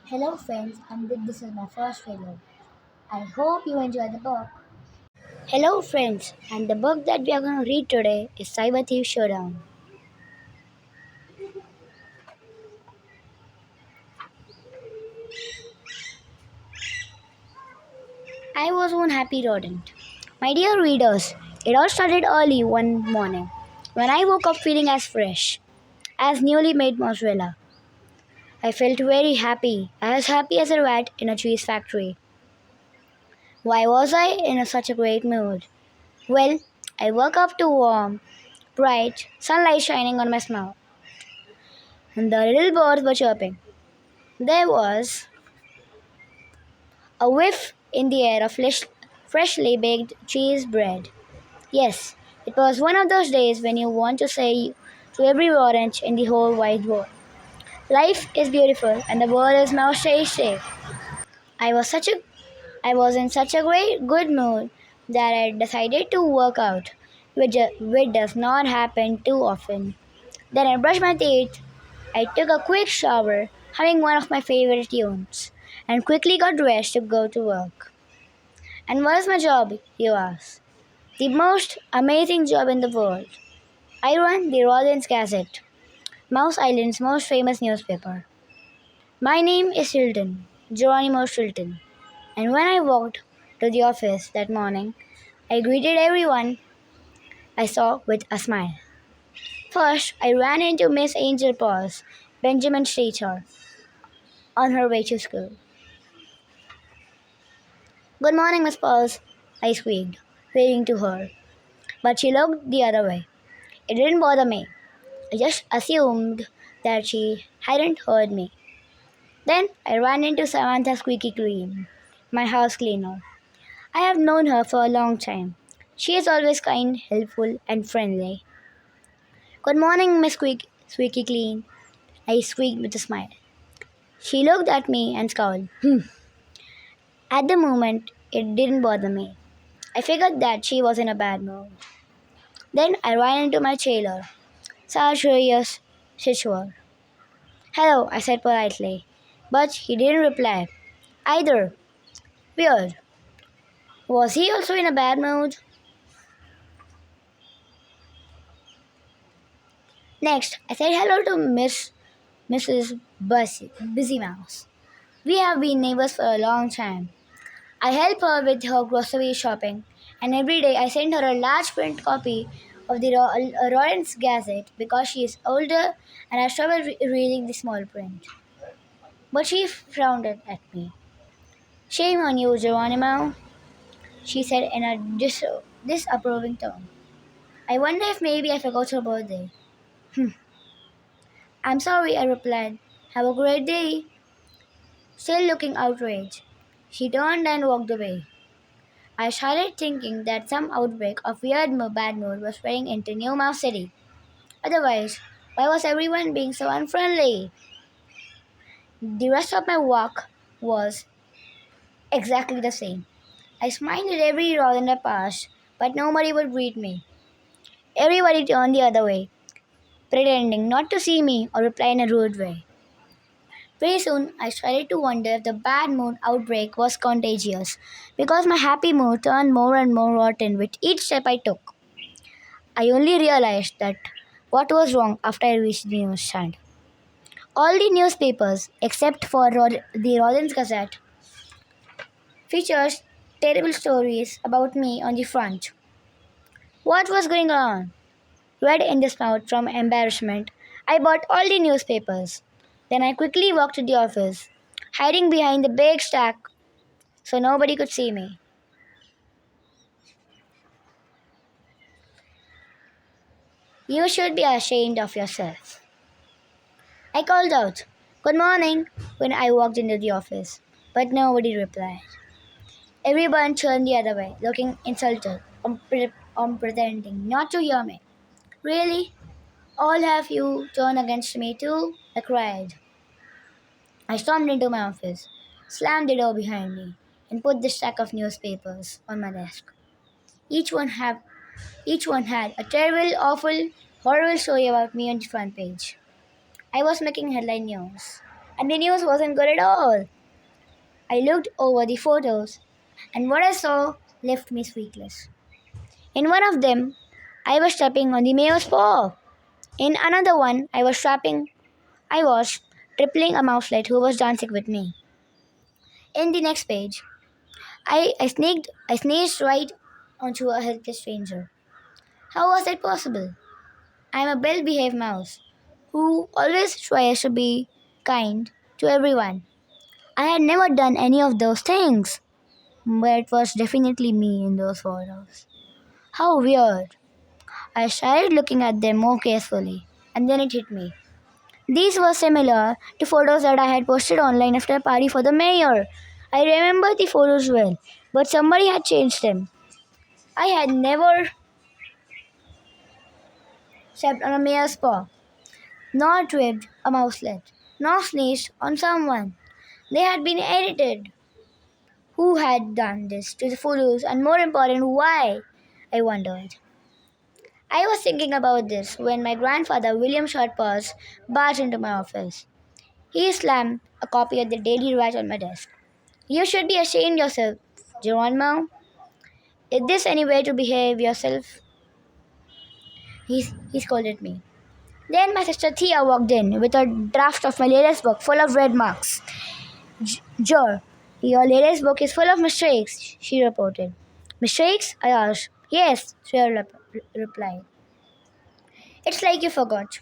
Hello, friends, and this is my first video. I hope you enjoy the book. Hello, friends, and the book that we are going to read today is Cyber Thief Showdown. I was one happy rodent. My dear readers, it all started early one morning when I woke up feeling as fresh as newly made mozzarella. I felt very happy, as happy as a rat in a cheese factory. Why was I in such a great mood? Well, I woke up to warm, bright sunlight shining on my smile, and the little birds were chirping. There was a whiff in the air of freshly baked cheese bread. Yes, it was one of those days when you want to say to every orange in the whole wide world, life is beautiful and the world is now tasty. I was such a I was in such a great good mood that I decided to work out, which does not happen too often. Then I brushed my teeth. I took a quick shower, humming one of my favorite tunes, and quickly got dressed to go to work. And what is my job, you ask? The most amazing job in the world. I run the Rollins Gazette, Mouse Island's most famous newspaper. My name is Hilton, Geronimo Shilton, and when I walked to the office that morning, I greeted everyone I saw with a smile. First, I ran into Miss Angel Paws, Benjamin's teacher, on her way to school. Good morning, Miss Paws, I squeaked, waving to her, but she looked the other way. It didn't bother me. I just assumed that she hadn't heard me. Then I ran into Samantha Squeaky Clean, my house cleaner. I have known her for a long time. She is always kind, helpful, and friendly. Good morning, Squeaky Clean, I squeaked with a smile. She looked at me and scowled. At the moment, it didn't bother me. I figured that she was in a bad mood. Then I ran into my tailor, Sartorius Shishwar. Hello, I said politely, but he didn't reply either. Weird. Was he also in a bad mood? Next, I said hello to Mrs. Busy Mouse. We have been neighbors for a long time. I help her with her grocery shopping, and every day I send her a large print copy of the Lawrence Gazette because she is older and I struggle reading the small print. But she frowned at me. Shame on you, Geronimo, she said in a disapproving tone. I wonder if maybe I forgot her birthday. I'm sorry, I replied. Have a great day. Still looking outraged. She turned and walked away. I started thinking that some outbreak of bad mood was spreading into New Mouse City. Otherwise, why was everyone being so unfriendly? The rest of my walk was exactly the same. I smiled at every road I passed, but nobody would greet me. Everybody turned the other way, pretending not to see me or reply in a rude way. Very soon, I started to wonder if the bad mood outbreak was contagious, because my happy mood turned more and more rotten with each step I took. I only realized that what was wrong after I reached the newsstand. All the newspapers, except for the Rollins Gazette, features terrible stories about me on the front. What was going on? Red in the snout from embarrassment, I bought all the newspapers. Then I quickly walked to the office, hiding behind the big stack so nobody could see me. You should be ashamed of yourself. I called out, "Good morning," when I walked into the office, but nobody replied. Everyone turned the other way, looking insulted, pretending not to hear me. Really? All have you turned against me too? I cried. I stormed into my office, slammed the door behind me, and put the stack of newspapers on my desk. Each one have each one had a terrible, awful, horrible story about me on the front page. I was making headline news. and the news wasn't good at all. I looked over the photos, and what I saw left me speechless. In one of them, I was stepping on the mayor's paw. In another one, I was tripling a mouselet who was dancing with me. In the next page, I sneezed right onto a helpless stranger. How was that possible? I'm a well behaved mouse who always tries to be kind to everyone. I had never done any of those things, but it was definitely me in those photos. How weird. I started looking at them more carefully, and then it hit me. These were similar to photos that I had posted online after a party for the mayor. I remember the photos well, but somebody had changed them. I had never stepped on a mayor's paw, nor tripped a mouselet, nor sneezed on someone. They had been edited. Who had done this to the photos, and more important, why? I wondered. I was thinking about this when my grandfather, William Shortpaws, barged into my office. He slammed a copy of the Daily right on my desk. You should be ashamed yourself, Geronimo. Is this any way to behave yourself? He scolded me. Then my sister Thea walked in with a draft of my latest book full of red marks. Joe, your latest book is full of mistakes, she reported. Mistakes? I asked. Yes, she replied. It's like you forgot.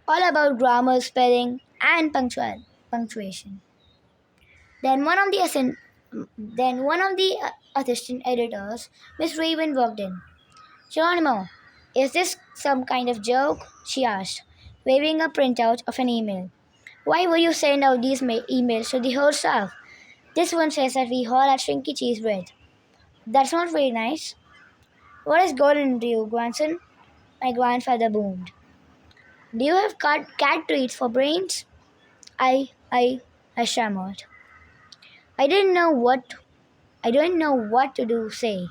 All about grammar, spelling, and punctuation. Then one of the assin- then one of the assistant editors, Miss Raven, walked in. Geronimo, is this some kind of joke? She asked, waving a printout of an email. Why would you send out these emails to the whole staff? This one says that we all had shrinky cheese bread. That's not very nice. What is going into you, grandson? My grandfather boomed. Do you have cat treats for brains? I, I, I stammered. I didn't know what I don't know what to do say.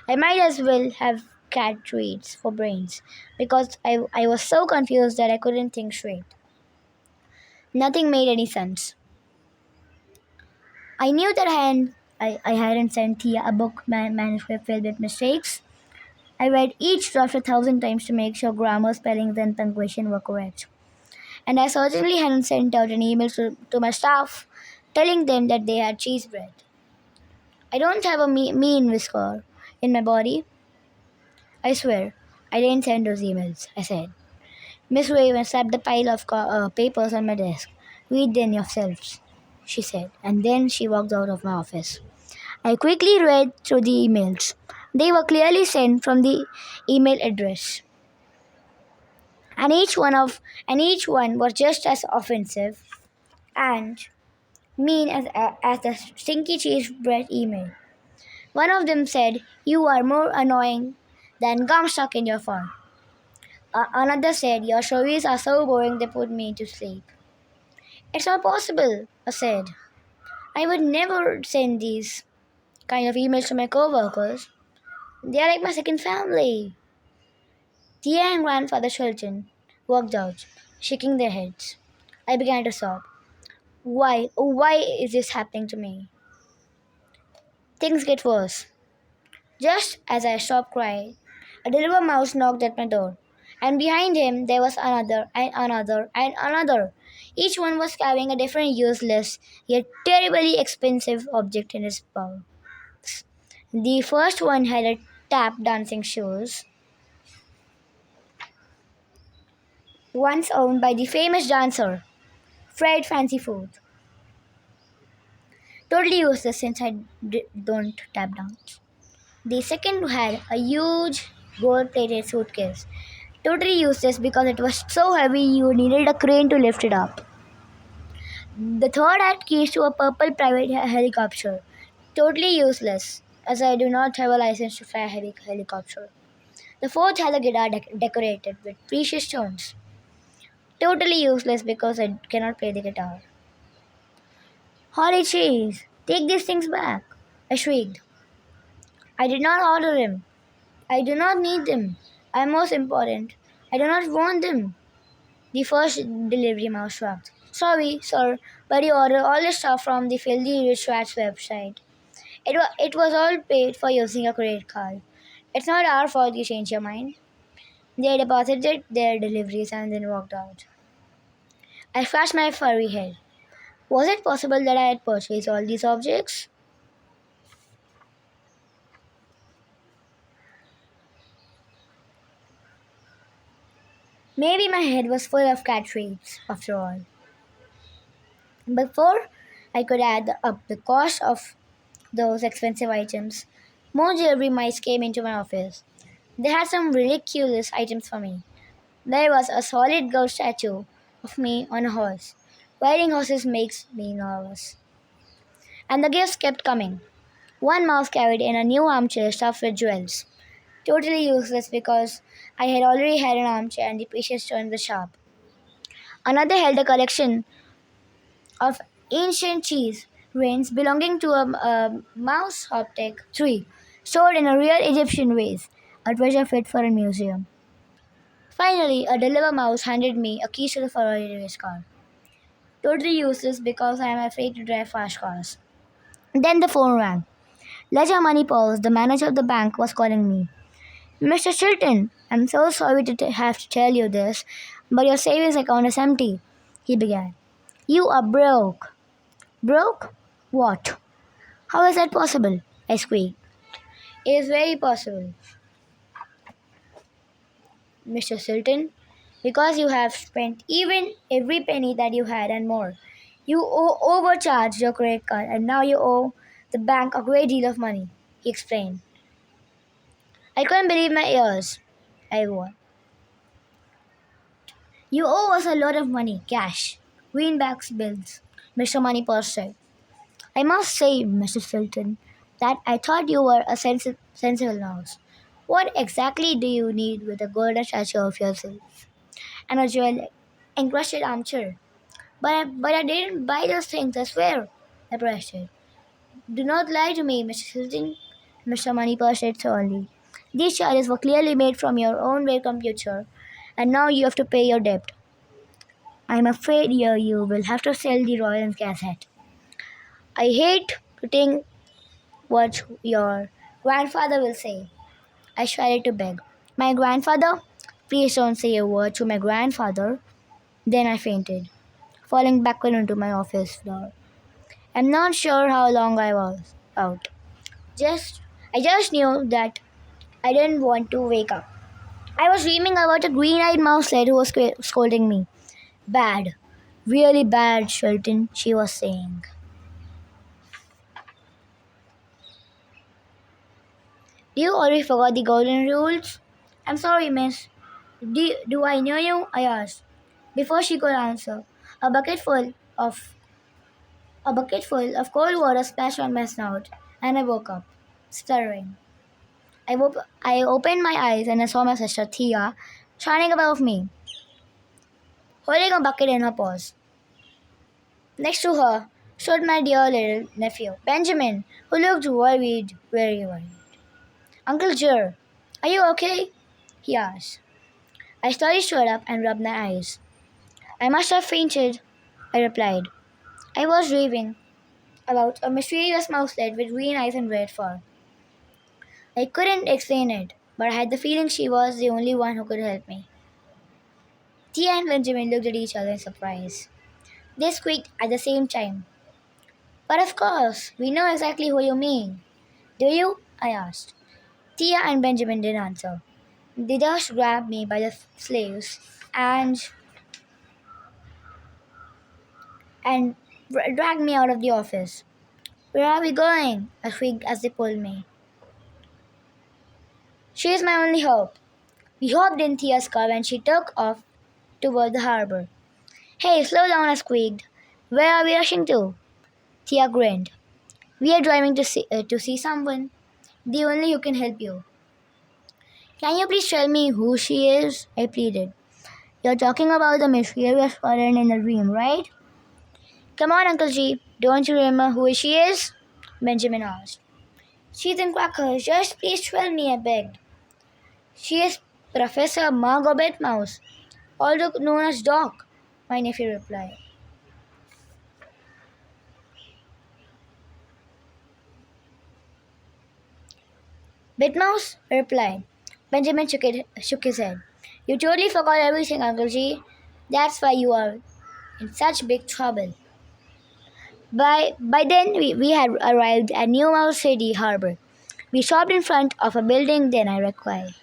I might as well have cat treats for brains because I was so confused that I couldn't think straight. Nothing made any sense. I knew that I hadn't sent Tia a book manuscript filled with mistakes. I read each draft 1,000 times to make sure grammar, spellings, and punctuation were correct. And I certainly hadn't sent out an email to my staff telling them that they had cheese bread. I don't have a mean whisker in my body. I swear, I didn't send those emails, I said. Miss Raven slapped the pile of papers on my desk. Read them yourselves, she said, and then she walked out of my office. I quickly read through the emails. They were clearly sent from the email address, and each one was just as offensive and mean as the stinky cheese bread email. One of them said, "You are more annoying than gum stuck in your fur." Another said, "Your stories are so boring they put me to sleep." It's not possible, I said. I would never send these kind of emails to my coworkers. They are like my second family. Tia and grandfather Shulton walked out, shaking their heads. I began to sob. Why, oh, why is this happening to me? Things get worse. Just as I stopped crying, a little mouse knocked at my door, and behind him there was another and another and another. Each one was carrying a different useless yet terribly expensive object in his paw. The first one had a tap dancing shoes, once owned by the famous dancer Fred Fancy Food. Totally useless since I don't tap dance. The second had a huge gold-plated suitcase. Totally useless because it was so heavy you needed a crane to lift it up. The third had keys to a purple private helicopter. Totally useless as I do not have a license to fly a helicopter. The fourth had a guitar decorated with precious stones. Totally useless because I cannot play the guitar. Holy cheese! Take these things back! I shrieked. I did not order them. I do not need them. I am most important. I do not want them. The first delivery mouse shrugged. Sorry, sir, but you ordered all the stuff from the Filthy Rich Rats website. It was all paid for using a credit card. It's not our fault you changed your mind. They deposited their deliveries and then walked out. I scratched my furry head. Was it possible that I had purchased all these objects? Maybe my head was full of cat treats, after all. Before I could add up the cost of those expensive items, more delivery mice came into my office. They had some ridiculous items for me. There was a solid gold statue of me on a horse. Riding horses makes me nervous. And the gifts kept coming. One mouse carried in a new armchair stuffed with jewels. Totally useless because I had already had an armchair and the patience turned the sharp. Another held a collection of ancient cheese grains belonging to a mouse hoptech tree, stored in a real Egyptian vase, a treasure fit for a museum. Finally, a deliver mouse handed me a key to the Ferrari race car. Totally useless because I am afraid to drive fast cars. Then the phone rang. Ledger Money Pulse, the manager of the bank, was calling me. Mr. Chilton, I'm so sorry to have to tell you this, but your savings account is empty, he began. You are broke. Broke? What? How is that possible? I squeaked. It is very possible, Mr. Chilton, because you have spent even every penny that you had and more. You overcharged your credit card and now you owe the bank a great deal of money, he explained. I couldn't believe my ears. I won. You owe us a lot of money, cash. Greenbacks bills, Mr. Moneypurse said. I must say, Mr. Chilton, that I thought you were a sensible mouse. What exactly do you need with a golden statue of yourself and a jewel encrusted armchair? But I didn't buy those things, I swear, I protested. Do not lie to me, Mr. Chilton, Mr. Moneypurse said slowly. These charges were clearly made from your own way computer, and now you have to pay your debt. I'm afraid you will have to sell the Royal Gazette. I hate to think what your grandfather will say. I started to beg. My grandfather? Please don't say a word to my grandfather. Then I fainted, falling backward into my office floor. I'm not sure how long I was out. Just I just knew that I didn't want to wake up. I was dreaming about a green-eyed mouse lady who was scolding me. Bad. Really bad, Shelton, she was saying. Do you already forgot the golden rules? I'm sorry, miss. Do I know you? I asked. Before she could answer, a bucket full of a bucket full of cold water splashed on my snout, and I woke up, stuttering. I opened my eyes and I saw my sister Thea standing above me, holding a bucket in her paws. Next to her stood my dear little nephew, Benjamin, who looked worried, very worried. Uncle Jer, are you okay? He asked. I slowly stood up and rubbed my eyes. I must have fainted, I replied. I was dreaming about a mysterious mouselet with green eyes and red fur. I couldn't explain it, but I had the feeling she was the only one who could help me. Tia and Benjamin looked at each other in surprise. They squeaked at the same time. But of course, we know exactly who you mean. Do you? I asked. Tia and Benjamin didn't answer. They just grabbed me by the sleeves and dragged me out of the office. Where are we going? I shrieked as they pulled me. She is my only hope. We hopped in Tia's car and she took off toward the harbor. Hey, slow down, I squeaked. Where are we rushing to? Tia grinned. We are driving to see someone, the only who can help you. Can you please tell me who she is? I pleaded. You're talking about the mysterious foreign in the dream, right? Come on, Uncle G. Don't you remember who she is? Benjamin asked. She's in Crackers. Just please tell me, I begged. She is Professor Margobet Mouse. also known as Doc, my nephew replied. Bitmouse replied. Benjamin shook his head. You totally forgot everything, Uncle G. That's why you are in such big trouble. By then, we had arrived at New Mouse City Harbor. We stopped in front of a building, then I required.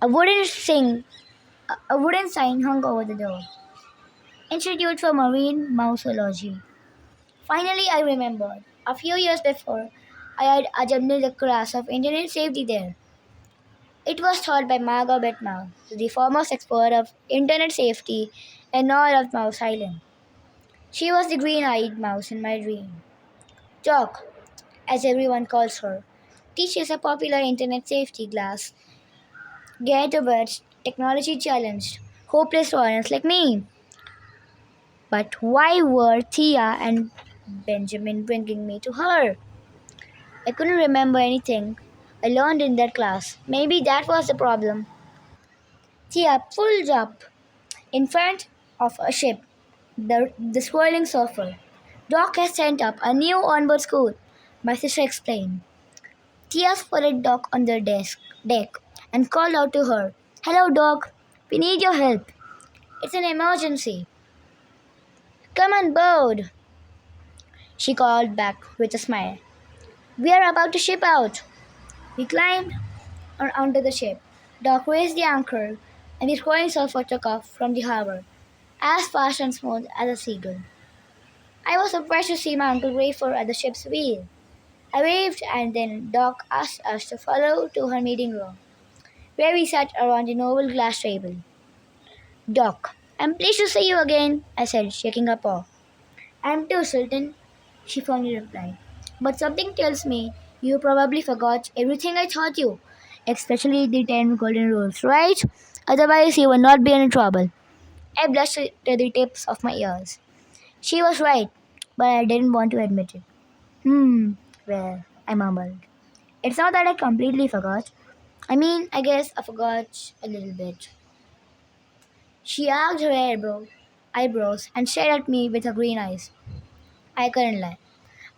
A wooden sign hung over the door. Institute for Marine Mouseology. Finally, I remembered. A few years before, I had attended a class of internet safety there. It was taught by Margot Betmau, the foremost expert of internet safety and all of Mouse Island. She was the green-eyed mouse in my dream. Jock, as everyone calls her, teaches a popular internet safety class geared towards technology challenged, hopeless students like me. But why were Thea and Benjamin bringing me to her? I couldn't remember anything I learned in that class. Maybe that was the problem. Thea pulled up in front of a ship, the swirling surfer. Doc has sent up a new onboard school, my sister explained. Thea spotted Doc on the deck and called out to her, Hello, Doc. We need your help. It's an emergency. Come on board, she called back with a smile. We are about to ship out. We climbed onto the ship. Doc raised the anchor, and the scrolling surfer took off from the harbor, as fast and smooth as a seagull. I was surprised to see my Uncle Rayford at the ship's wheel. I waved, and then Doc asked us to follow to her meeting room, where we sat around an oval glass table. Doc, I'm pleased to see you again, I said, shaking her paw. I'm too, Sultan, she firmly replied. But something tells me you probably forgot everything I taught you, especially the 10 golden rules, right? Otherwise, you will not be in trouble. I blushed to the tips of my ears. She was right, but I didn't want to admit it. Well, I mumbled. It's not that I completely forgot. I guess I forgot a little bit. She arched her eyebrows and stared at me with her green eyes. I couldn't lie.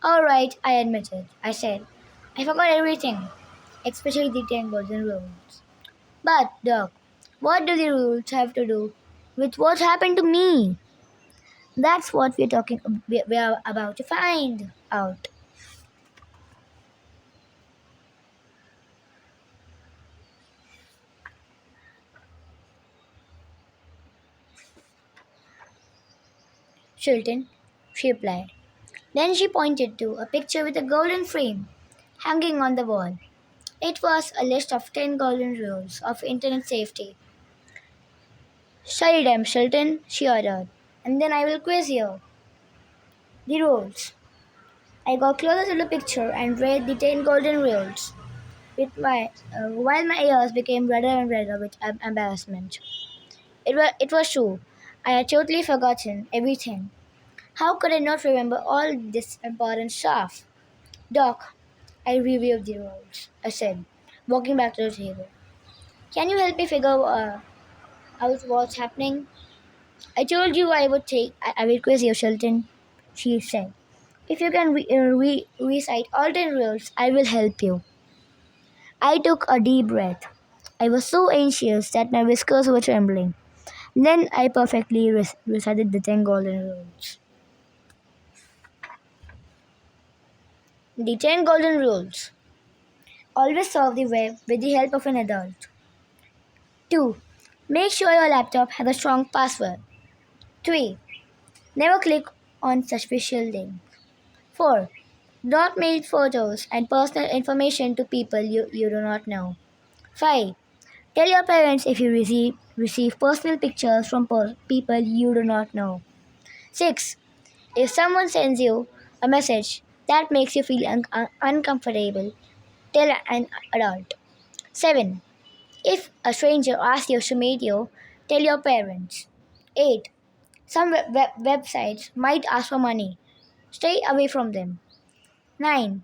All right, I admitted. I said, I forgot everything, especially the 10 golden rules. But, Doc, what do the rules have to do with what happened to me? That's what we are about to find out. Chilton, she replied. Then she pointed to a picture with a golden frame hanging on the wall. It was a list of 10 golden rules of internet safety. Study them, Chilton, she ordered, and then I will quiz you. The rules. I got closer to the picture and read the 10 golden rules, while my ears became redder and redder with embarrassment. It was true. I had totally forgotten everything. How could I not remember all this important stuff? Doc, I reviewed the rules, I said, walking back to the table. Can you help me figure out what's happening? I told you I would quiz you, Shelton, she said. If you can recite all 10 rules, I will help you. I took a deep breath. I was so anxious that my whiskers were trembling. Then I perfectly recited the 10 golden rules. The 10 golden rules. Always surf the web with the help of an adult. 2. Make sure your laptop has a strong password. 3. Never click on suspicious links. 4. Don't mail photos and personal information to people you do not know. 5. Tell your parents if you receive personal pictures from people you do not know. 6. If someone sends you a message that makes you feel uncomfortable, tell an adult. 7. If a stranger asks you to meet you, tell your parents. 8. Some websites might ask for money. Stay away from them. 9.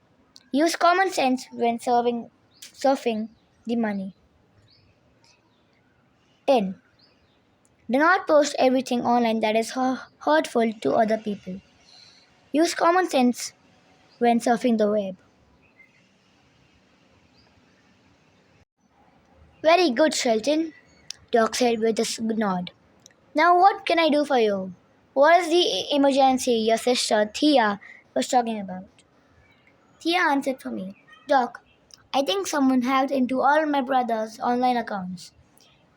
Use common sense when surfing the money. 10. Do not post everything online that is hurtful to other people. Use common sense when surfing the web. Very good, Shelton, Doc said with a nod. Now, what can I do for you? What is the emergency your sister Thea was talking about? Thea answered for me. Doc, I think someone hacked into all my brother's online accounts.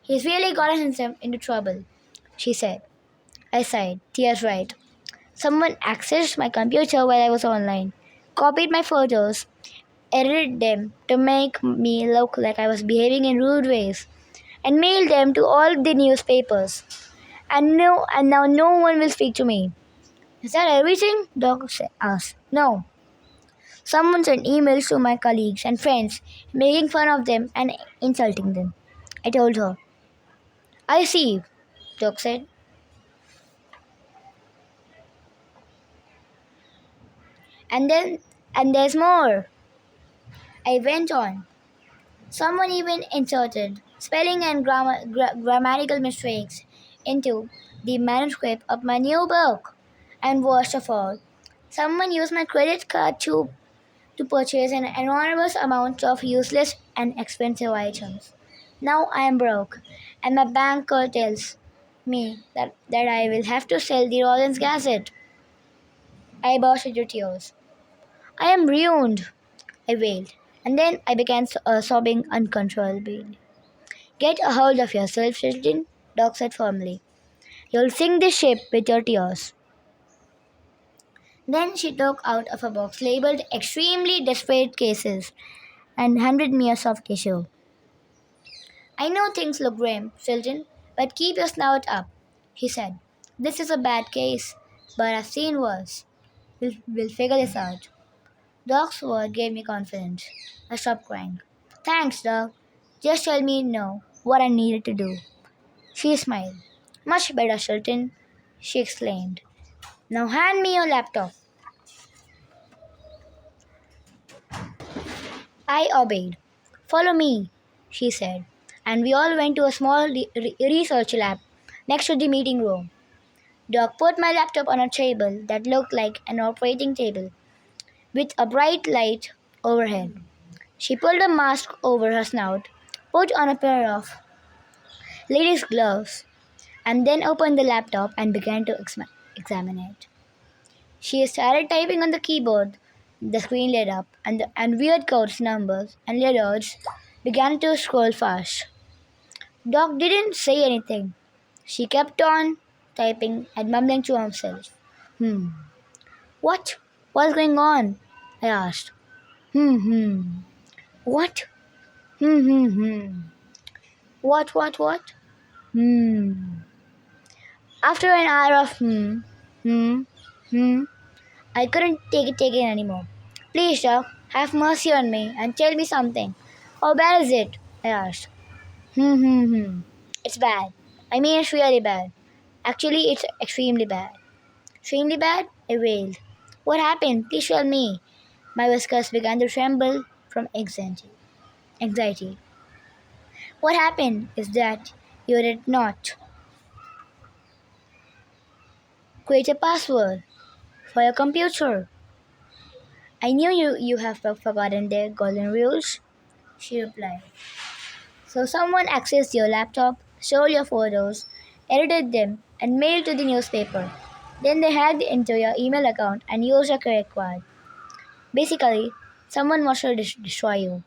He's really gotten himself into trouble, she said. I sighed. Thea's right. Someone accessed my computer while I was online, copied my photos, edited them to make me look like I was behaving in rude ways, and mailed them to all the newspapers. And now no one will speak to me. Is that everything? Doc asked. No. Someone sent emails to my colleagues and friends, making fun of them and insulting them. I told her. I see, Doc said. And then, and there's more. I went on. Someone even inserted spelling and grammatical mistakes into the manuscript of my new book. And worst of all, someone used my credit card to purchase an enormous amount of useless and expensive items. Now I am broke, and my banker tells me that I will have to sell the Rollins Gazette. I burst into tears. I am ruined, I wailed, and then I began sobbing uncontrollably. Get a hold of yourself, Sheldon, Doc said firmly. You'll sink this ship with your tears. Then she took out of a box labeled extremely desperate cases and handed me a soft tissue. I know things look grim, Sheldon, but keep your snout up, he said. This is a bad case, but I've seen worse. We'll figure this out. Doc's word gave me confidence. I stopped crying. Thanks, Doc. Just tell me know what I needed to do. She smiled. Much better, Sultan, she exclaimed. Now hand me your laptop. I obeyed. Follow me, she said, and we all went to a small research lab next to the meeting room. Doc put my laptop on a table that looked like an operating table with a bright light overhead. She pulled a mask over her snout, put on a pair of lady's gloves, and then opened the laptop and began to examine it. She started typing on the keyboard. The screen lit up, and weird codes, numbers, and letters began to scroll fast. Doc didn't say anything. She kept on typing and mumbling to herself. Hmm. What? What's going on? I asked. Hmm. What? Hmm. What? Hmm. After an hour of hmm, I couldn't take it anymore. Please, Doc, have mercy on me and tell me something. How bad is it? I asked. Hmm. It's bad. I mean, it's really bad. Actually, it's extremely bad. Extremely bad? I wailed. What happened? Please tell me. My whiskers began to tremble from anxiety. What happened is that you did not create a password for your computer. I knew you have forgotten the golden rules, she replied. So someone accessed your laptop, stole your photos, edited them, and mailed to the newspaper. Then they hacked into your email account and used your credit card. Basically, someone wants to destroy you.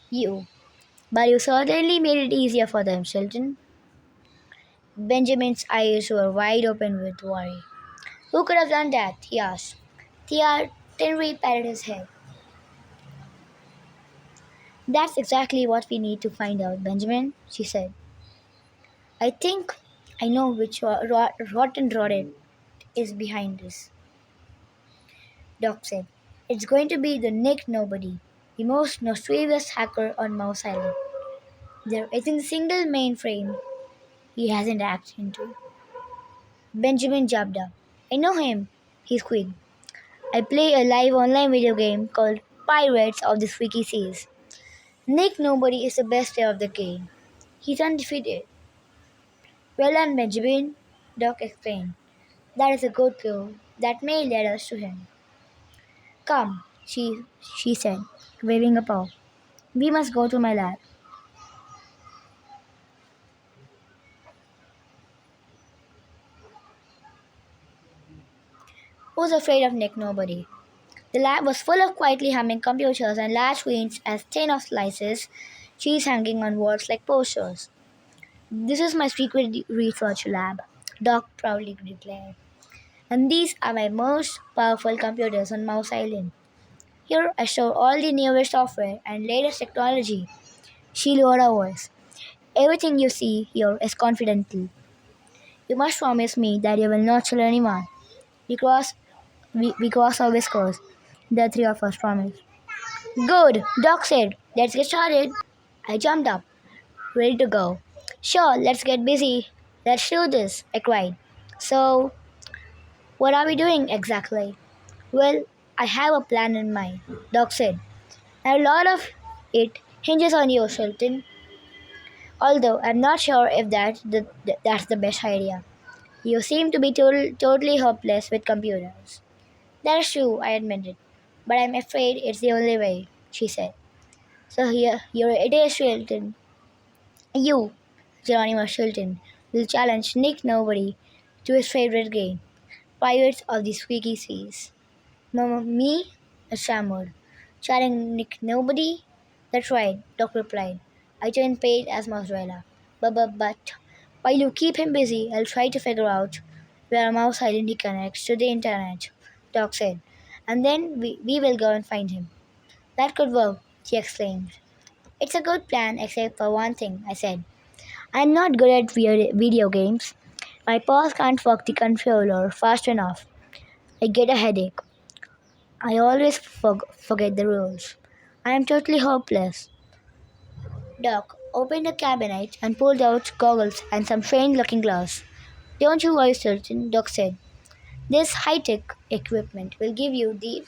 You. But you certainly made it easier for them, Shelton. Benjamin's eyes were wide open with worry. Who could have done that? He asked. Thea Tenry patted his head. That's exactly what we need to find out, Benjamin, she said. I think I know which rotten rodent is behind this, Doc said. It's going to be the Nick Nobody, the most notorious hacker on Mouse Island. There isn't a single mainframe he hasn't hacked into. Benjamin jabbed up. I know him, he squeaked. I play a live online video game called Pirates of the Freaky Seas. Nick Nobody is the best player of the game. He's undefeated. Well done, Benjamin, Doc explained. That is a good clue. That may lead us to him. Come, she said, waving a paw. We must go to my lab. Who's afraid of Nick? Nobody. The lab was full of quietly humming computers and large screens as thin of slices, cheese hanging on walls like posters. This is my secret research lab, Doc proudly declared. And these are my most powerful computers on Mouse Island. Here I store all the newest software and latest technology. She lowered her voice. Everything you see here is confidential. You must promise me that you will not tell anyone. We crossed our whiskers. The three of us promised. Good, Doc said. Let's get started. I jumped up, ready to go. Sure, let's get busy. Let's do this, I cried. So, what are we doing exactly? Well, I have a plan in mind, Doc said. And a lot of it hinges on you, Sultan. Although I'm not sure if that's the best idea. You seem to be totally hopeless with computers. That is true, I admitted. But I'm afraid it's the only way, she said. So here it is, Sultan. You, Geronimo Sultan, will challenge Nick Nobody to his favorite game, Pirates of the Squeaky Seas. Mama, me? I stammered. Challenge Nick Nobody? That's right, Doc replied. I turned pale as mozzarella. But while you keep him busy, I'll try to figure out where Mouse Island he connects to the internet, Doc said. And then we will go and find him. That could work, she exclaimed. It's a good plan, except for one thing, I said. I'm not good at video games. My paws can't work the controller fast enough. I get a headache. I always forget the rules. I am totally hopeless. Doc opened a cabinet and pulled out goggles and some strange looking glass. Don't you worry, Sultan, Doc said. This high tech equipment will give you the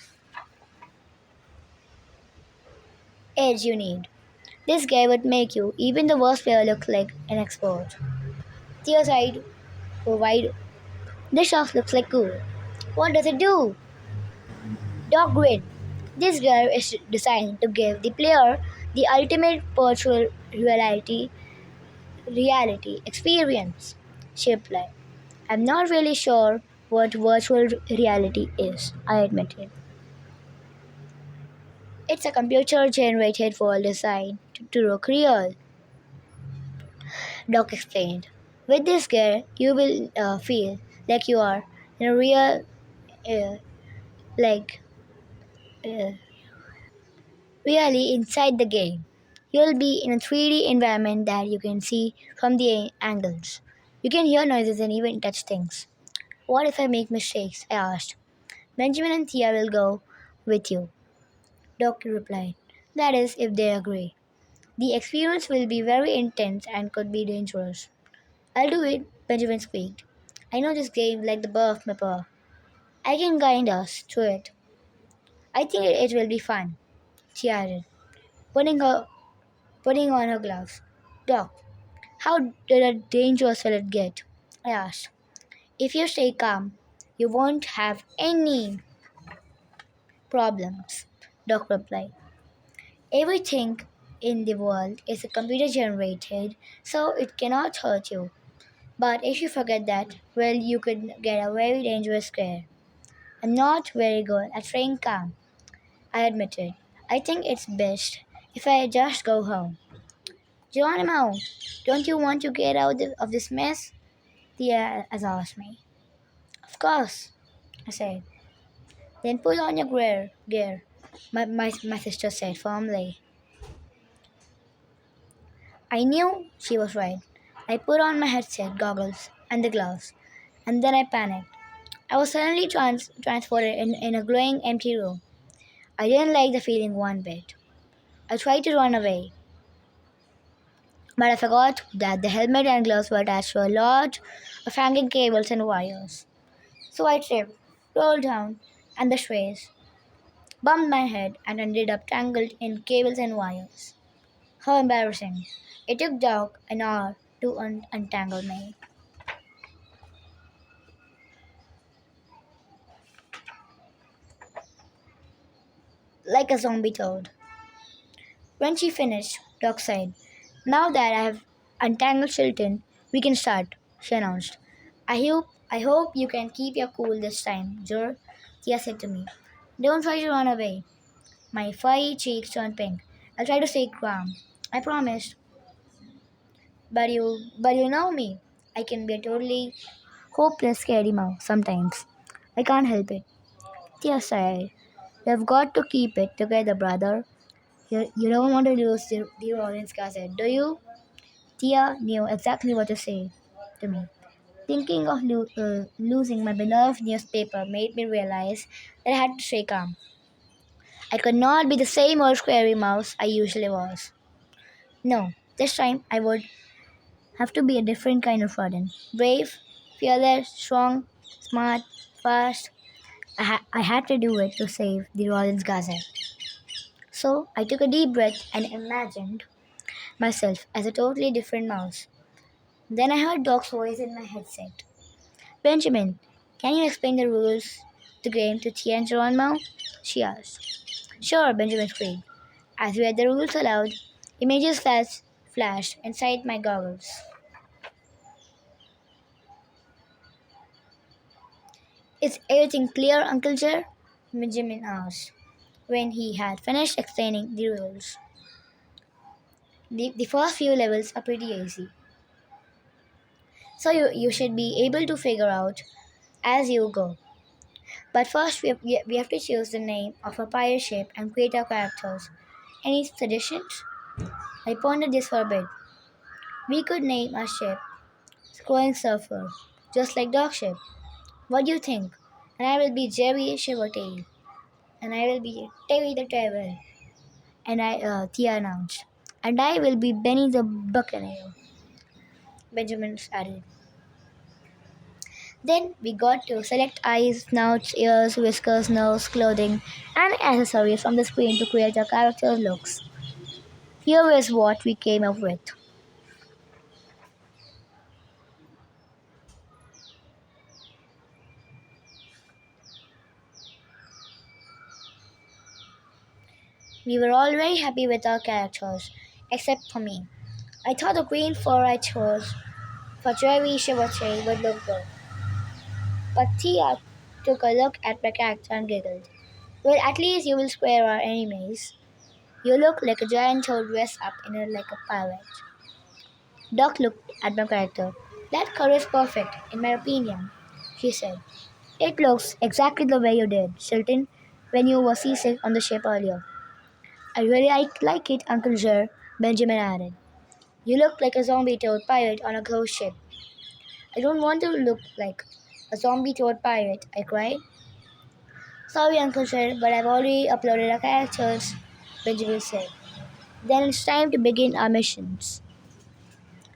edge you need. This guy would make you, even the worst player, look like an expert. Tears eyed were wide. This stuff looks like cool. What does it do? Doc grinned. This gear is designed to give the player the ultimate virtual reality experience, she replied. I'm not really sure what virtual reality is, I admitted. It's a computer generated world designed to look real, Doc explained. With this gear, you will feel like you are in a real, uh, like, uh, really inside the game. You'll be in a 3D environment that you can see from the angles. You can hear noises and even touch things. What if I make mistakes? I asked. Benjamin and Thea will go with you, Doctor replied. That is, if they agree. The experience will be very intense and could be dangerous. I'll do it, Benjamin squeaked. I know this game like the birth of my paw. I can guide us through it. I think it will be fun, she added, putting her putting on her gloves. Doc, how dangerous will it get? I asked. If you stay calm, you won't have any problems, Doc replied. Everything in the world is computer generated, so it cannot hurt you. But if you forget that, well, you could get a very dangerous scare. I'm not very good at staying calm, I admitted. I think it's best if I just go home. Geronimo, don't you want to get out of this mess? Thea has asked me. Of course, I said. Then put on your gear, my sister said firmly. I knew she was right. I put on my headset, goggles, and the gloves, and then I panicked. I was suddenly transported in a glowing, empty room. I didn't like the feeling one bit. I tried to run away, but I forgot that the helmet and gloves were attached to a lot of hanging cables and wires. So I tripped, rolled down, and the strays, bumped my head, and ended up tangled in cables and wires. How embarrassing. It took Doc an hour to untangle me. like a zombie toad. When she finished, Doc said, "Now that I have untangled Chilton, we can start," she announced. I hope you can keep your cool this time, Jor, Tia said to me. "Don't try to run away." My furry cheeks turned pink. "I'll try to stay calm. I promise." But you know me. I can be a totally hopeless, scary mouse sometimes. I can't help it. Tia sighed. "You've got to keep it together, brother. You don't want to lose the audience cassette, do you?" Tia knew exactly what to say to me. Thinking of losing my beloved newspaper made me realize that I had to stay calm. I could not be the same old scary mouse I usually was. No, this time I would have to be a different kind of rodent. Brave, fearless, strong, smart, fast. I had to do it to save the Rollins Gazette. So I took a deep breath and imagined myself as a totally different mouse. Then I heard Doc's voice in my headset. "Benjamin, can you explain the rules the game to Tia and Geronimo?" she asked. "Sure," Benjamin screamed. As we read the rules aloud, images flashed inside my goggles. "Is everything clear, Uncle Jer?" Benjamin asked when he had finished explaining the rules. The first few levels are pretty easy, so you should be able to figure out as you go. But first, we have to choose the name of a pirate ship and create our characters. Any suggestions? I pondered this for a bit. We could name our ship Scrolling Surfer, just like Dog Ship. What do you think? And I will be Jerry Shivertail. And I will be Terry the Travel. Tia announced. "And I will be Benny the Buccaneer," Benjamin added. Then we got to select eyes, snouts, ears, whiskers, nose, clothing, and accessories from the screen to create our character's looks. Here is what we came up with. We were all very happy with our characters, except for me. I thought the green fur I chose for Jerry Shivertail would look good. But Tia took a look at my character and giggled. "Well, at least you will scare our enemies. You look like a giant toad dressed up in like a pirate." Doc looked at my character. "That color is perfect, in my opinion," she said. "It looks exactly the way you did, Shilton, when you were seasick on the ship earlier." "I really like it, Uncle Jer," Benjamin added. "You look like a zombie toad pirate on a ghost ship." "I don't want to look like a zombie toad pirate," I cried. "Sorry, Uncle Jer, but I've already uploaded our characters," Benjamin said. "Then it's time to begin our missions."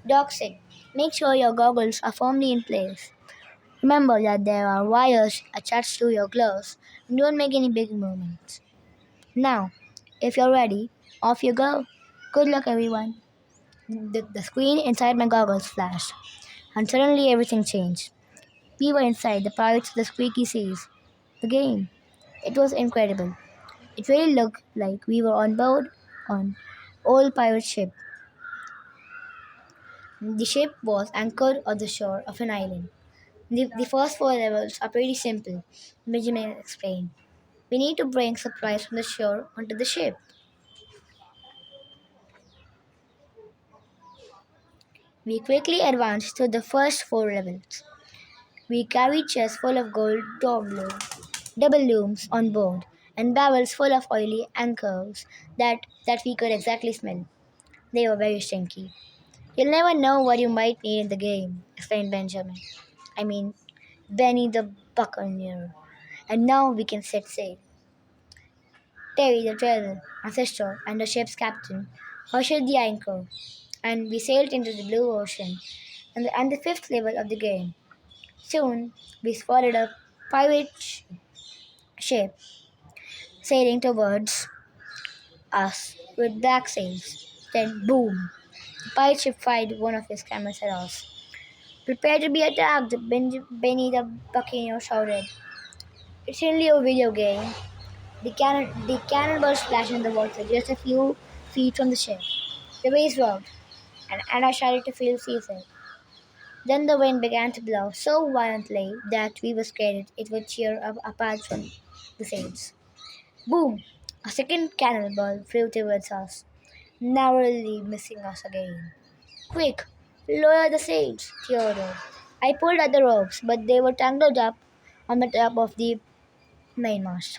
Doc said, "Make sure your goggles are firmly in place. Remember that there are wires attached to your gloves and don't make any big movements. Now, if you're ready, off you go. Good luck, everyone." The screen inside my goggles flashed, and suddenly everything changed. We were inside the Pirates of the Squeaky Seas, the game. It was incredible. It really looked like we were on board on old pirate ship. The ship was anchored on the shore of an island. The first four levels are pretty simple, Benjamin explained. We need to bring supplies from the shore onto the ship. We quickly advanced to the first four levels. We carried chests full of gold double looms on board, and barrels full of oily anchors that we could exactly smell. They were very stinky. "You'll never know what you might need in the game," explained Benjamin. I mean, Benny the Buccaneer. "And now we can set sail." Terry the Trail, my sister, and the ship's captain hoisted the anchor, and we sailed into the blue ocean and the fifth level of the game. Soon, we spotted a pirate ship sailing towards us with black sails. Then, boom! The pirate ship fired one of his cannons at us. "Prepare to be attacked!" Benny the Buccaneer shouted. "It's only a video game. The cannonball splashed in the water just a few feet from the ship. The waves rocked, and Anna started to feel seasick. Then the wind began to blow so violently that we were scared it would tear up apart from the sails. Boom! A second cannonball flew towards us, narrowly missing us again. Quick! Lower the sails, Theodore. I pulled at the ropes, but they were tangled up on the top of the mainmast.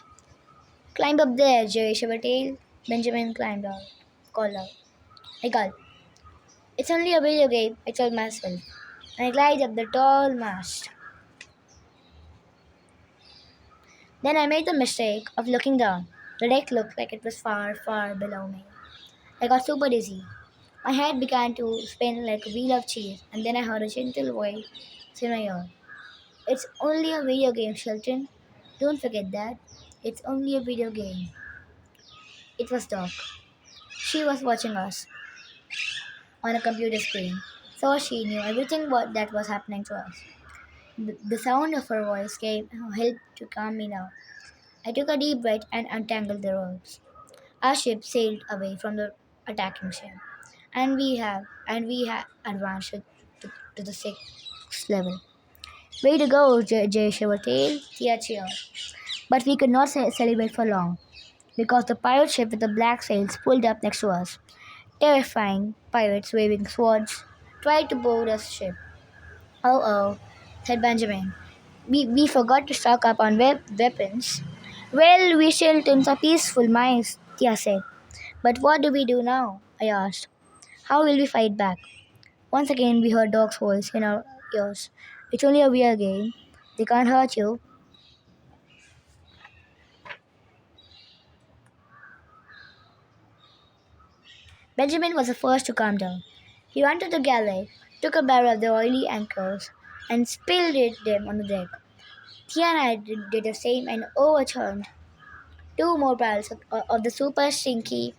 Climb up there, Jerry Shivertail. Benjamin climbed out. Called out. I called. It's only a video game, I told myself. And I climbed up the tall mast. Then I made the mistake of looking down. The deck looked like it was far, far below me. I got super dizzy. My head began to spin like a wheel of cheese, and then I heard a gentle voice in my ear. It's only a video game, Shelton. Don't forget that. It's only a video game. It was Doc. She was watching us on a computer screen, so she knew everything that was happening to us. The sound of her voice came helped to calm me down. I took a deep breath and untangled the ropes. Our ship sailed away from the attacking ship, and we have advanced to the sixth level. Way to go, Jay Shivertail, Tia cheered. But we could not celebrate for long, because the pirate ship with the black sails pulled up next to us. Terrifying pirates waving swords tried to board the ship. Oh oh, said Benjamin. We forgot to stock up on weapons. Well, we Shiltons are peaceful minds, Tia said. But what do we do now? I asked. How will we fight back? Once again, we heard Doc's voice in our ears. It's only a weird game. They can't hurt you. Benjamin was the first to calm down. He ran to the galley, took a barrel of the oily anchors, and spilled them on the deck. Tia and I did the same and overturned two more barrels of the super stinky,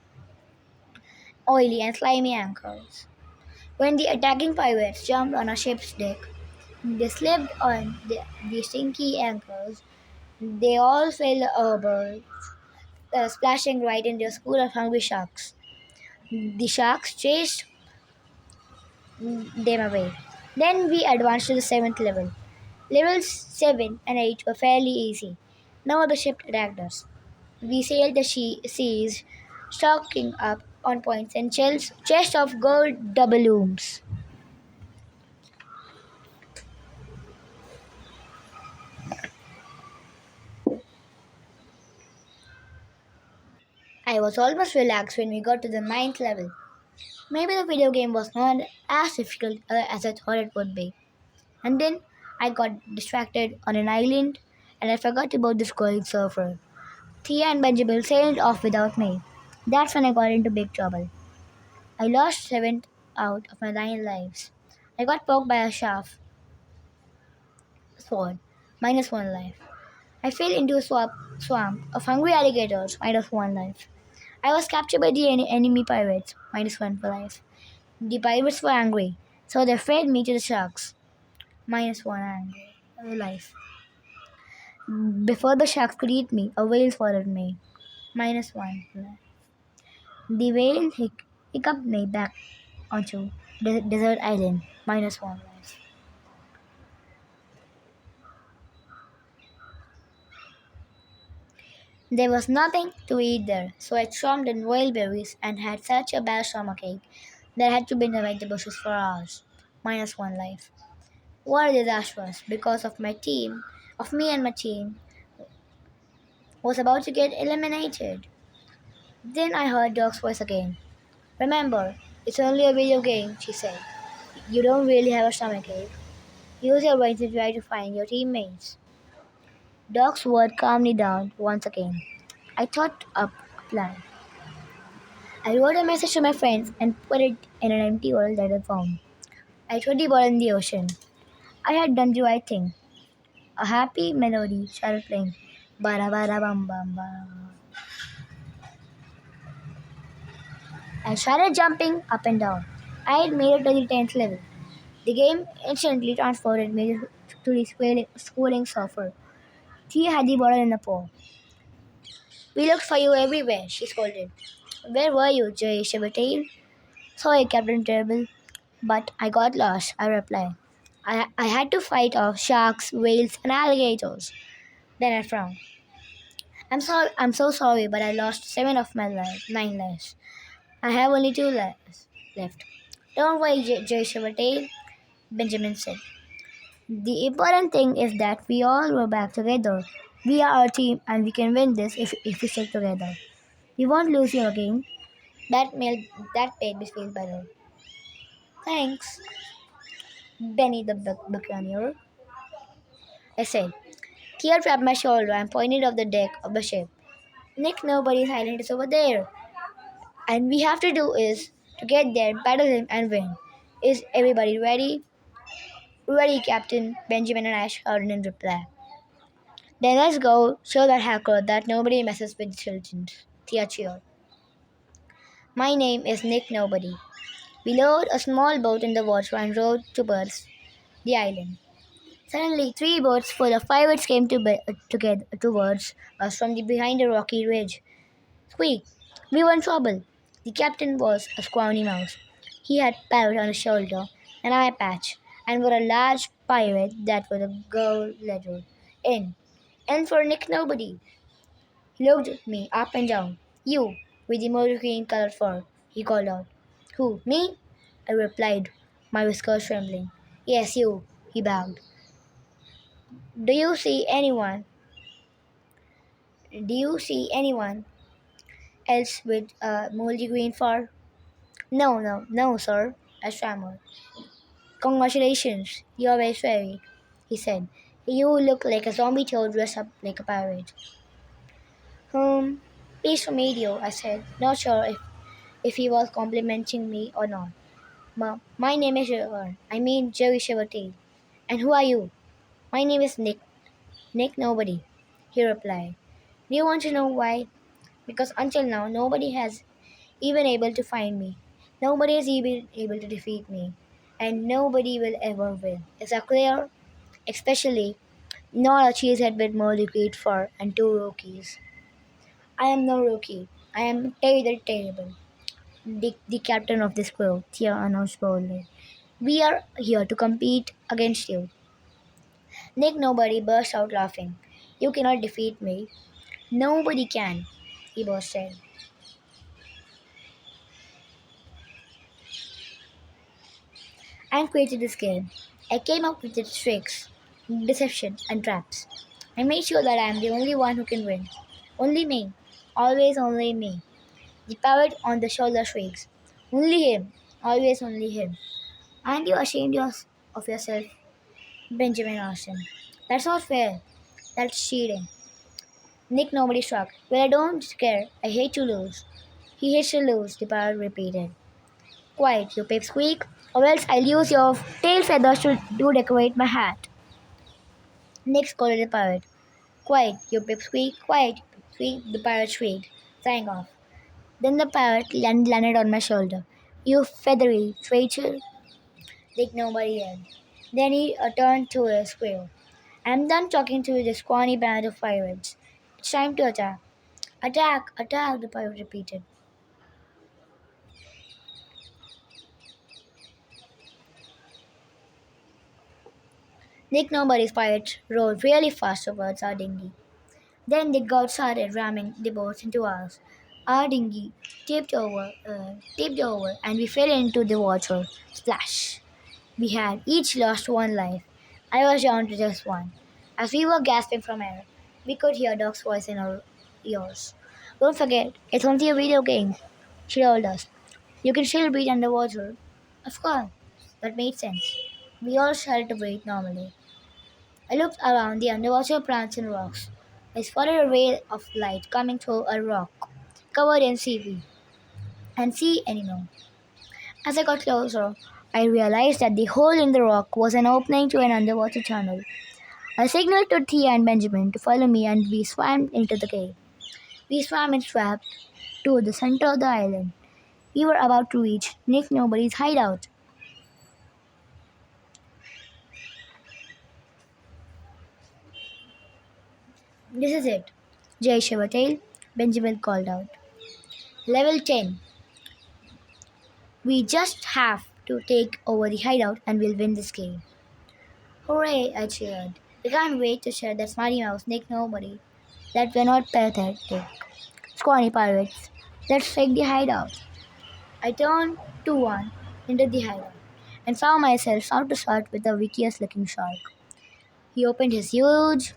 oily, and slimy anchors. When the attacking pirates jumped on our ship's deck, they slipped on the stinky anchors. They all fell overboard, splashing right into a school of hungry sharks. The sharks chased them away. Then we advanced to the seventh level. Levels 7 and 8 were fairly easy. No other ship attacked us. We sailed the seas, stocking up on points and chests of gold doubloons. I was almost relaxed when we got to the ninth level. Maybe the video game was not as difficult as I thought it would be. And then I got distracted on an island and I forgot about this glowing surfer. Thea and Benjamin sailed off without me. That's when I got into big trouble. I lost 7 out of my 9 lives. I got poked by a sharp sword, minus 1 life. I fell into a swamp of hungry alligators, minus 1 life. I was captured by the enemy pirates, minus 1 for life. The pirates were angry, so they fed me to the sharks, minus 1 life. Before the sharks could eat me, a whale swallowed me, minus 1 life. The whale hiccuped me back onto the desert island, minus 1 life. There was nothing to eat there, so I chomped on whaleberries and had such a bad stomachache that I had to bend among the bushes for hours, minus 1 life. What a disaster was because of me and my team was about to get eliminated. Then I heard Doc's voice again. Remember, it's only a video game, she said. You don't really have a stomachache. Use your brain to try to find your teammates. Doc's word calmed me down once again. I thought up a plan. I wrote a message to my friends and put it in an empty bottle that I found. I threw the bottle in the ocean. I had done the right thing. A happy melody started playing. Bara bara bam bam bam. I started jumping up and down. I had made it to the 10th level. The game instantly transported me to the schooling surfer. He had the bottle in a paw. We looked for you everywhere, she scolded. Where were you, Jay Shivertail? Sorry, Captain Terrible, but I got lost, I replied. I had to fight off sharks, whales, and alligators. Then I frowned. I'm so sorry, but I lost 9 lives. I have only 2 lives left. Don't worry, Jay Shivertail, Benjamin said. The important thing is that we all go back together. We are a team and we can win this if we stick together. We won't lose you again. That made me feel better. Thanks, Benny the Buccaneer, I said. Kia tapped my shoulder and pointed up the deck of the ship. Nick, nobody's island is over there. And we have to do is to get there, battle him, and win. Is everybody ready? Ready, Captain, Benjamin and I shouted in reply. Then let's go show that hacker that nobody messes with children. Tia cheered. My name is Nick Nobody. We lowered a small boat in the water and rowed towards the island. Suddenly, 3 boats full of pirates came together towards us from behind a rocky ridge. Squeak! We were in trouble. The captain was a scrawny mouse. He had parrot on his shoulder, an eye patch, and wore a large pirate that was a gold letter. In. N for Nick Nobody. He looked me up and down. You, with the motor green colored fur, he called out. Who, me? I replied, my whiskers trembling. Yes, you, he bowed. Do you see anyone? Do you see anyone else with moldy green fur? No, sir, I stammered. Congratulations, you're very fairy, he said. You look like a zombie toad dressed up like a pirate. Pleased to meet you, I said, not sure if he was complimenting me or not. My name is Jerry Shivertail. And who are you? My name is Nick. Nick Nobody, he replied. Do you want to know why? Because until now, nobody has even able to find me. Nobody is even able to defeat me. And nobody will ever will. Is that clear? Especially not a cheesehead with moldy great fur and 2 rookies. I am no rookie. I am terrible. The captain of this crew, Thea announced boldly. We are here to compete against you. Nick Nobody burst out laughing. You cannot defeat me. Nobody can, he boasted. And created this game. I came up with its tricks, deception, and traps. I made sure that I am the only one who can win. Only me. Always only me. The parrot on the shoulder shrieks. Only him. Always only him. Aren't you ashamed of yourself? Benjamin asked him. That's not fair. That's cheating. Nick Nobody shrugged. Well, I don't care. I hate to lose. He hates to lose, the parrot repeated. Quiet, you pipsqueak, or else I'll use your tail feathers to decorate my hat. Nick scolded the parrot. Quiet, you pipsqueak, quiet, you pipsqueak, the parrot shrieked, flying off. Then the parrot landed on my shoulder. You feathery traitor, Nick Nobody yelled. Then he turned to a squirrel. I'm done talking to the scrawny band of pirates. It's time to attack. Attack, attack, the pirate repeated. Nick Nobody's pirates rowed really fast towards our dinghy. Then the gods started ramming the boats into ours. Our dinghy tipped over, and we fell into the water. Splash! We had each lost 1 life. I was down to just 1. As we were gasping from air, we could hear Doc's voice in our ears. Don't forget, it's only a video game, she told us. You can still breathe underwater. Of course, that made sense. We all started to breathe normally. I looked around the underwater plants and rocks. I spotted a ray of light coming through a rock covered in seaweed and sea animal. As I got closer, I realized that the hole in the rock was an opening to an underwater tunnel. I signaled to Thea and Benjamin to follow me and we swam into the cave. We swam and swapped to the center of the island. We were about to reach Nick Nobody's hideout. This is it, Jay Shivertail, Benjamin called out. Level 10. We just have to take over the hideout and we'll win this game. Hooray, I cheered. We can't wait to share that Smarty Mouse, Nick Nobody, that we're not pathetic. Scrawny pirates. Let's take the hideout. I turned to one into the hideout and found myself sound to start with the wickiest looking shark. He opened his huge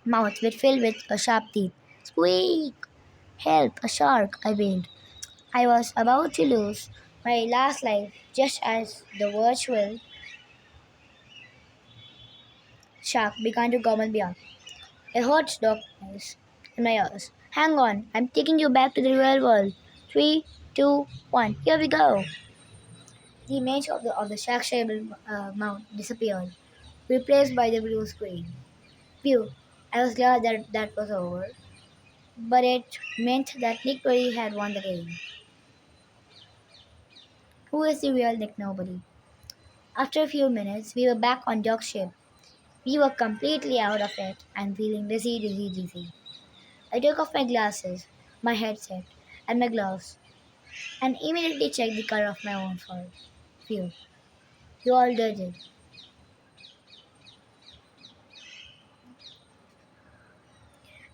mouth filled with a sharp teeth. Squeak! Help, a shark, I wailed. I was about to lose my last life just as the virtual shark began to gobble me up. A hot dog noise in my ears. Hang on, I'm taking you back to the real world. Three, two, one, here we go. The image of the shark-shaped mount disappeared, replaced by the blue screen. Phew, I was glad that was over, but it meant that Nick Perry had won the game. Who is the real Nick Nobody? After a few minutes, we were back on Doc's ship. We were completely out of it and feeling dizzy. I took off my glasses, my headset, and my gloves, and immediately checked the color of my own fur. Phew, you all did it.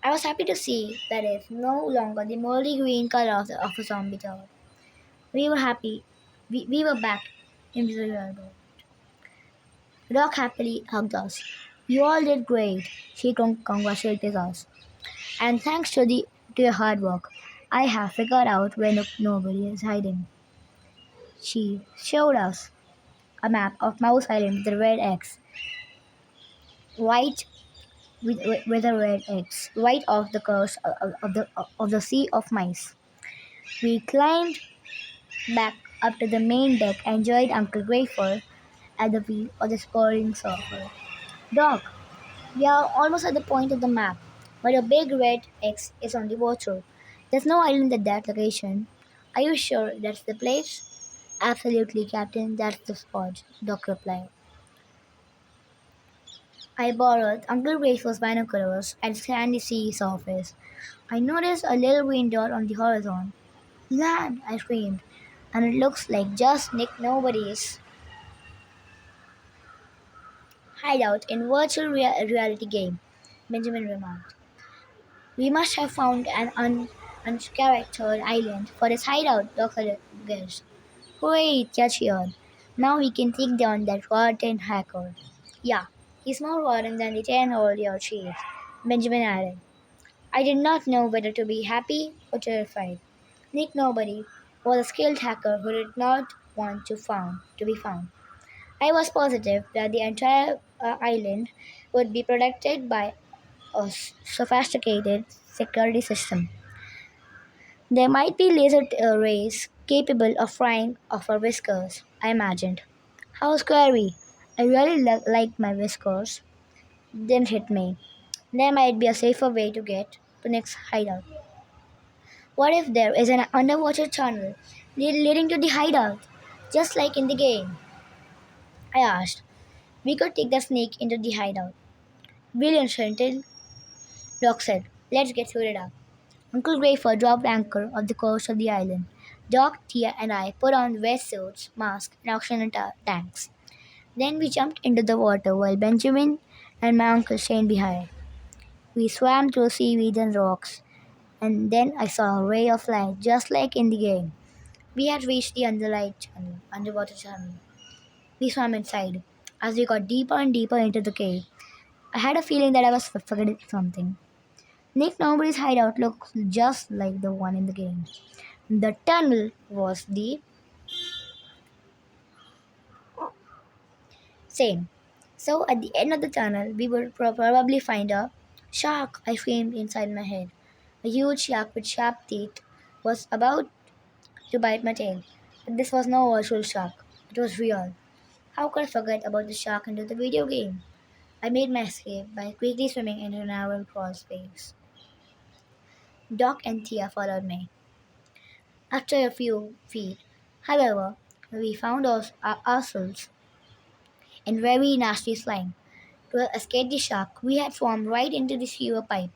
I was happy to see that it's no longer the moldy green color of a zombie tower. We were happy. We were back in the real world. Doc happily hugged us. You all did great. She congratulated us. And thanks to your hard work, I have figured out where nobody is hiding. She showed us a map of Mouse Island with a red X, white with a red X, right off the coast of the Sea of Mice. We climbed back up to the main deck and joined Uncle Grayford at the wheel of the scoring surfer. Doc, we are almost at the point of the map, but a big red X is on the water. There's no island at that location. Are you sure that's the place? Absolutely, Captain, that's the spot, Doc replied. I borrowed Uncle Graceful's binoculars and scanned the sea surface. I noticed a little green dot on the horizon. Land! I screamed. And it looks like just Nick Nobody's hideout in virtual reality game, Benjamin remarked. We must have found an uncharactered island for his hideout, Dr. guessed. Hooray, I cheered. Now we can take down that rotten hacker. Yeah, he's more rotten than the 10-year-old chief, Benjamin added. I did not know whether to be happy or terrified. Nick Nobody was a skilled hacker who did not want to be found. I was positive that the entire island would be protected by a sophisticated security system. There might be laser rays capable of frying off our whiskers, I imagined. How scary! I really liked my whiskers. Didn't hit me. There might be a safer way to get to Nick's hideout. What if there is an underwater tunnel leading to the hideout, just like in the game? I asked. We could take the snake into the hideout. Brilliant, Shenton, Doc said. Let's get suited up. Uncle Grayford dropped anchor off the coast of the island. Doc, Tia, and I put on wetsuits, masks, and oxygen tanks. Then we jumped into the water while Benjamin and my uncle stayed behind. We swam through seaweed and rocks, and then I saw a ray of light just like in the game. We had reached the underwater channel. We swam inside. As we got deeper and deeper into the cave, I had a feeling that I was forgetting something. Nick Nobody's hideout looked just like the one in the game. The tunnel was the same. So at the end of the tunnel, we would probably find a shark, I screamed inside my head. A huge shark with sharp teeth was about to bite my tail. But this was no virtual shark. It was real. How could I forget about the shark into the video game? I made my escape by quickly swimming into a narrow crawl space. Doc and Tia followed me. After a few feet, however, we found ourselves in very nasty slime. To escape the shark, we had swarmed right into the sewer pipe.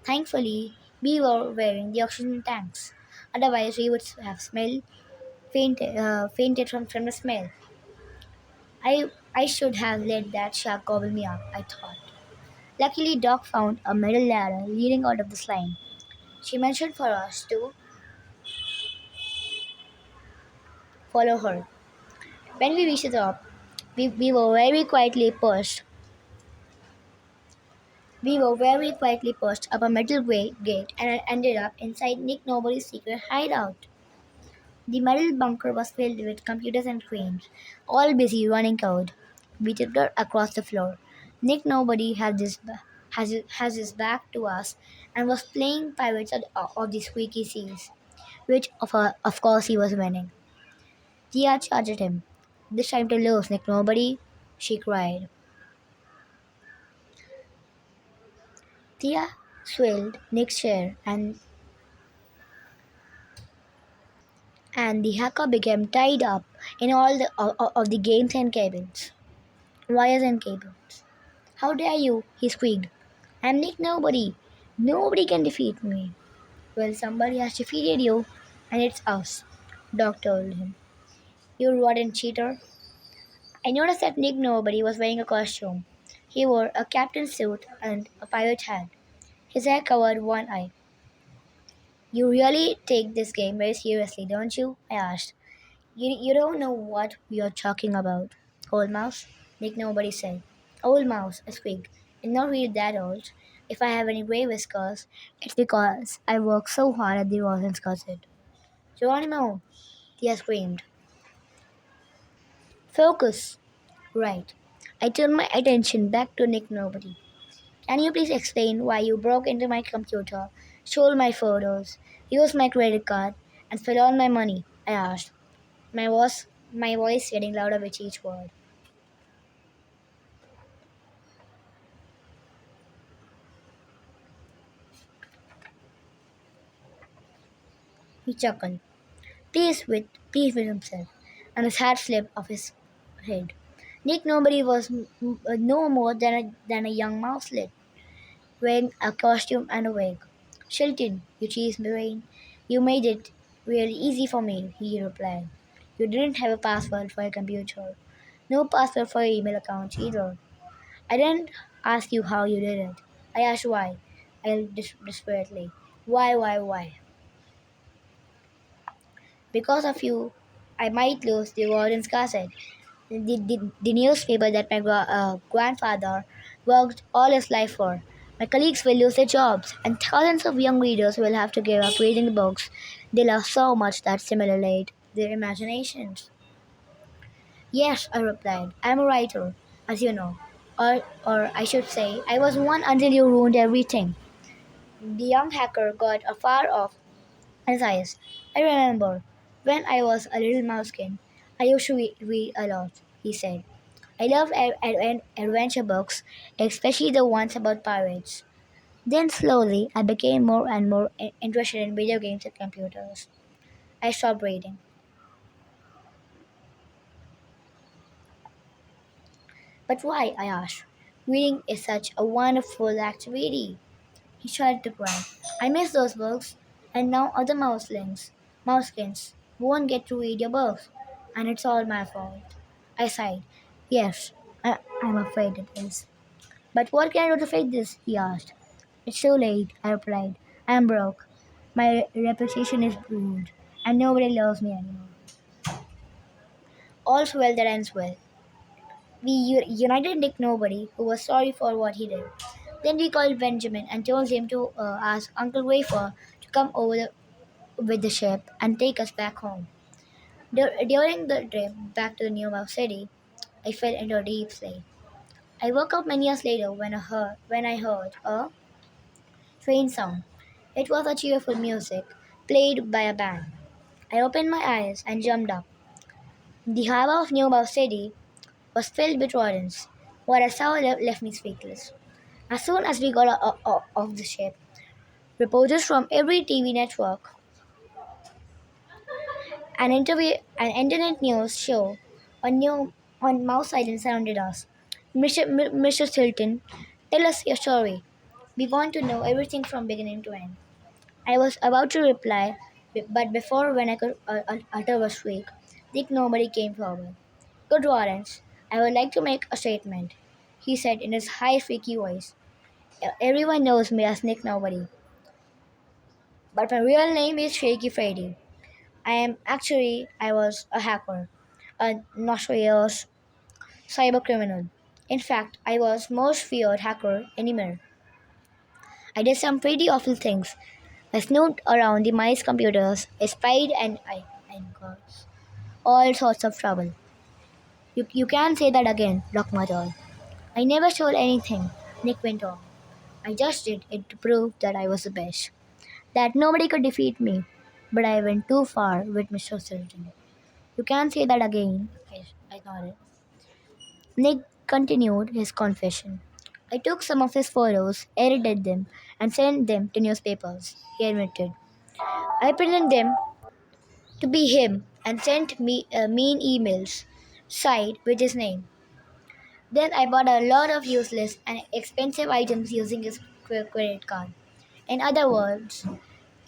Thankfully, We were wearing the oxygen tanks. Otherwise, we would have fainted from the smell. I should have let that shark gobble me up, I thought. Luckily, Doc found a metal ladder leading out of the slime. She mentioned for us to follow her. When we reached the top, we were very quietly pushed. We were very quietly pushed up a metal gate and ended up inside Nick Nobody's secret hideout. The metal bunker was filled with computers and cranes, all busy running code. We tiptoed across the floor. Nick Nobody has his back to us and was playing Pirates of the Squeaky Seas, which of course he was winning. Tia charged him. This time to lose, Nick Nobody, she cried. Tia swilled Nick's chair and the hacker became tied up in all of the games and cables. Wires and cables. How dare you? He squeaked. I'm Nick Nobody. Nobody can defeat me. Well, somebody has defeated you, and it's us, Doc told him. You rotten cheater. I noticed that Nick Nobody was wearing a costume. He wore a captain's suit and a pirate hat. His hair covered one eye. You really take this game very seriously, don't you? I asked. You don't know what you're talking about. Old mouse? Nick Nobody said. Old mouse, I squeaked. I'm not really that old. If I have any gray whiskers, it's because I worked so hard at the Rosen's closet. Geronimo, Tia screamed. Focus. Right. I turned my attention back to Nick Nobody. Can you please explain why you broke into my computer, stole my photos, used my credit card, and stole all my money? I asked. My voice getting louder with each word. He chuckled, pleased with himself, and his hat slipped off his head. Nick Nobody was no more than a young mouselet, wearing a costume and a wig. Shilton, you cheese brain, you made it really easy for me, he replied. You didn't have a password for your computer. No password for your email account either. I didn't ask you how you did it. I asked why. I yelled desperately. Why? Because of you, I might lose the warden's cassette. The newspaper that my grandfather worked all his life for. My colleagues will lose their jobs, and thousands of young readers will have to give up reading the books they love so much that stimulate their imaginations. Yes, I replied. I'm a writer, as you know. Or I should say, I was one until you ruined everything. The young hacker got a far off his eyes. I remember when I was a little mousekin, I used to read a lot, he said. I love adventure books, especially the ones about pirates. Then slowly, I became more and more interested in video games and computers. I stopped reading. But why? I asked. Reading is such a wonderful activity. He tried to cry. I miss those books, and now other mouseskins, won't get to read your books, and it's all my fault. I sighed. Yes, I'm afraid it is. But what can I do to fix this? He asked. It's too late, I replied. I'm broke. My reputation is ruined, and nobody loves me anymore. All's well that ends well. We united Nick Nobody, who was sorry for what he did. Then we called Benjamin and told him to ask Uncle Wafer to come over with the ship and take us back home. During the trip back to the New York City, I fell into a deep sleep. I woke up many years later when I heard a train sound. It was a cheerful music played by a band. I opened my eyes and jumped up. The harbor of New York City was filled with rodents. What I saw left me speechless. As soon as we got off the ship, reporters from every TV network an internet news show on Mouse Island surrounded us. Mr. Tilton, tell us your story. We want to know everything from beginning to end. I was about to reply, but before when I could utter a shriek, Dick Nobody came forward. Good Lawrence, I would like to make a statement, he said in his high, squeaky voice. Everyone knows me as Nick Nobody, but my real name is Shaky Freddy. I was a hacker, a notorious cyber criminal. In fact, I was most feared hacker anywhere. I did some pretty awful things. I snooped around the mice computers, I spied and I caused all sorts of trouble. You can't say that again, Doc muttered. I never stole anything, Nick went on. I just did it to prove that I was the best, that nobody could defeat me. But I went too far with Mr. Sultan. You can't say that again, I nodded. Nick continued his confession. I took some of his photos, edited them, and sent them to newspapers, he admitted. I printed them to be him and sent me mean emails, signed with his name. Then I bought a lot of useless and expensive items using his credit card. In other words,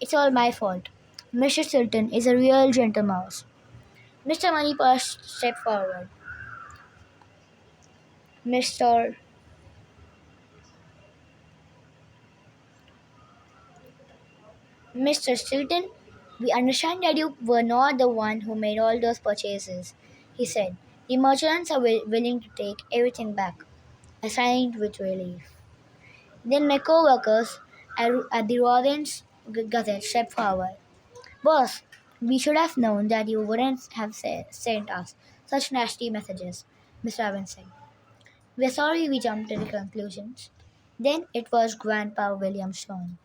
it's all my fault. Mr. Sultan is a real gentle mouse. Mr. Moneypurse stepped forward. Mr. Mr. Stilton, we understand that you were not the one who made all those purchases, he said. The merchants are willing to take everything back. I sighed with relief. Then my co-workers at the Rawlins Gazette stepped forward. Boss, we should have known that you wouldn't have sent us such nasty messages, Mr. Evans said. We're sorry we jumped to the conclusions. Then it was Grandpa William's turn.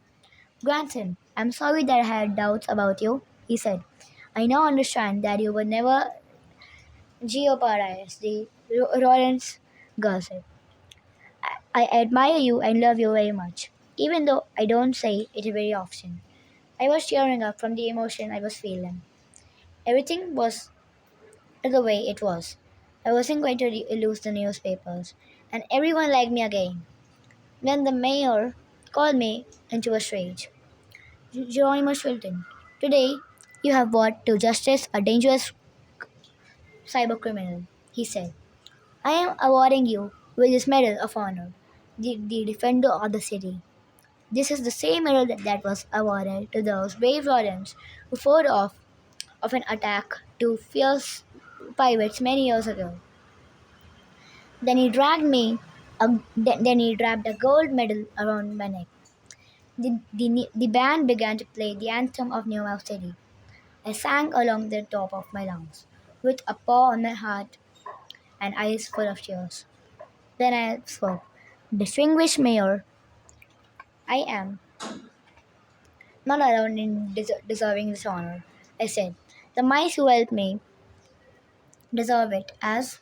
Grandson, I'm sorry that I had doubts about you, he said. I now understand that you would never jeopardize the Lawrence girl said. I admire you and love you very much, even though I don't say it very often. I was tearing up from the emotion I was feeling. Everything was the way it was. I wasn't going to lose the newspapers, and everyone liked me again. Then the mayor called me into a rage. Geronimo Shilton, today you have brought to justice a dangerous cybercriminal, he said. I am awarding you with this Medal of Honor, the Defender of the City. This is the same medal that was awarded to those brave rodents who fought off of an attack to fierce pirates many years ago. Then he wrapped a gold medal around my neck. The band began to play the anthem of New York City. I sang along the top of my lungs, with a paw on my heart and eyes full of tears. Then I spoke. Distinguished Mayor, I am not alone in deserving this honor, I said. The mice who helped me deserve it as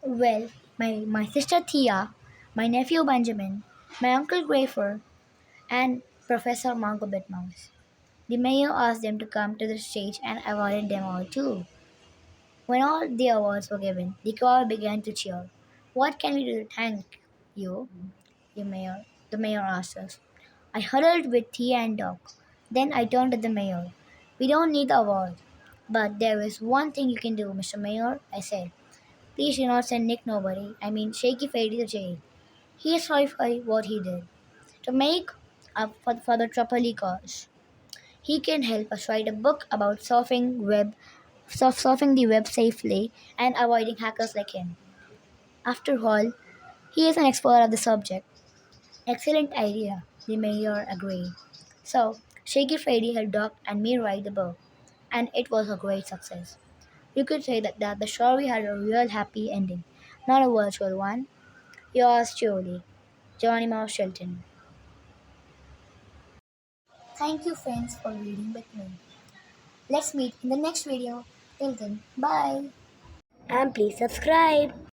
well. My sister Thea, my nephew Benjamin, my uncle Grafer, and Professor Margot Bitmouse. The mayor asked them to come to the stage and awarded them all too. When all the awards were given, the crowd began to cheer. What can we do to thank you? The mayor asked us. I huddled with Thea and Doc. Then I turned to the mayor. We don't need the award. But there is one thing you can do, Mr. Mayor, I said. Please do not send Nick Nobody, I mean Shaky Freddy to jail. He is sorry for what he did. To make up for the trouble he caused. He can help us write a book about surfing the web safely and avoiding hackers like him. After all, he is an expert of the subject. Excellent idea, the mayor agreed. So, Shaky Freddy helped Doc and me write the book, and it was a great success. You could say that the story had a real happy ending, not a virtual one. Yours truly, Johnny Mouse Shelton. Thank you, friends, for reading with me. Let's meet in the next video. Till then, bye. And please subscribe.